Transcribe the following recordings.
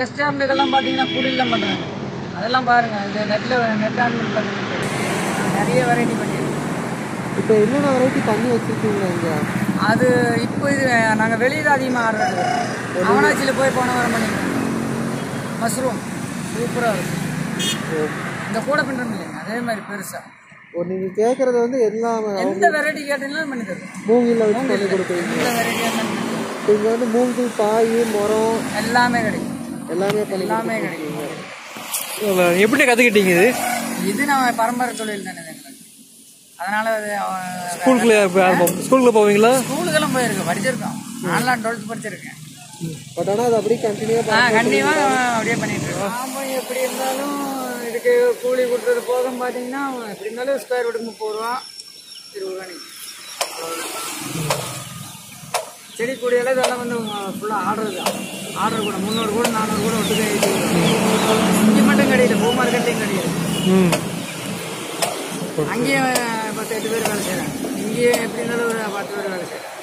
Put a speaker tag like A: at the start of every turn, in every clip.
A: ரெஸ்டாரண்ட்டுக்கெல்லாம் பார்த்தீங்கன்னா கூலிலாம் பண்ணுறாங்க. அதெல்லாம் பாருங்கள், இந்த நெட் ஆன் நிறைய வெரைட்டி பண்ணியிருக்கோம்.
B: இப்போ என்னென்ன வெரைட்டி பண்ணி வச்சுருக்கீங்களா இங்கே?
A: அது இப்போ இது நாங்கள் வெளியில் அதிகமாக ஆடுறது. அவனாச்சியில் போய் போன வாரம் பண்ணியிருக்கோம். மஷ்ரூம் சூப்பராக இருக்கும். இந்த கூட பண்ணுறோம் இல்லைங்க, அதே மாதிரி பெருசாக.
B: நீங்கள் கேட்குறது வந்து எல்லாம்
A: எந்த வெரைட்டி கேட்டீங்கன்னாலும் பண்ணி தருவோம்.
B: மூங்கில் வச்சு பண்ணி கொடுப்பீங்க.
A: எந்த வெரைட்டியாக
B: இப்போ இங்கே வந்து மூங்கில், பாய், மரம்
A: எல்லாமே கிடைக்கும்.
B: எல்லாமே பண்ணி
A: எல்லாமே கிடைக்கும்.
C: எப்படி கற்றுக்கிட்டீங்க இது?
A: இது நம்ம பரம்பரை தொழில் தானே எங்களுக்கு. அதனால அது
C: ஸ்கூலுக்குள்ள போவீங்களா?
A: ஸ்கூலுக்கெல்லாம் போயிருக்கேன், படிச்சிருக்கோம். நான்லாம் 12th படிச்சிருக்கேன்.
B: பட் ஆனால் அது அப்படியே
A: கண்டிப்பாக அப்படியே பண்ணிட்டு இருக்கோம். ஆமாம், எப்படி இருந்தாலும் இதுக்கு கூலி கொடுத்தது போக பார்த்தீங்கன்னா எப்படி இருந்தாலும் ஸ்கொயர் ஃபீட்டுக்கு 30 ரூபா 20 ரூபா. செடி கூடியெல்லாம் இதெல்லாம் வந்து ஃபுல்லாக ஆர்டர் தான். ஆர்டர் கூட 300 கூட 400 கூட ஒட்டுக்க இங்கே மட்டும் கிடையாது, பூ மார்க்கெட்டையும் கிடையாது. அங்கேயும் 10-8 பேர் வேலை செய்கிறாங்க. இங்கேயும் எப்படி இருந்தாலும் ஒரு 10 பேர் வேலை செய்கிறாங்க.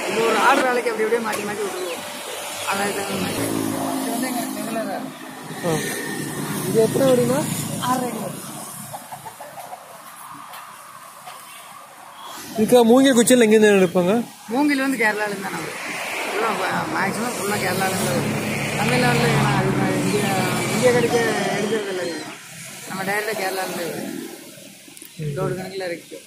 A: இப்போ ஒரு ஆர்டர் வேலைக்கு அப்படி அப்படியே மாற்றி மாற்றி விட்டுருவோம். அதான் இது வந்து எங்கள் ரெகுலராக.
B: இது எத்தனை வடினா?
A: 6 அடி.
C: இதுக்கு மூங்கில் குச்சியில் எங்கேருந்து எடுப்பாங்க?
A: மூங்கில் வந்து கேரளாவிலேருந்து தான். நம்ம ஃபுல்லாக மேக்ஸிமம் ஃபுல்லாக கேரளாவிலேருந்து வரும். தமிழ்நாட்டில் இங்கே எடுக்கிறது இல்லை. நம்ம டைரெக்டாக கேரளாவிலேருந்து லோடு கணக்கில் இருக்குது.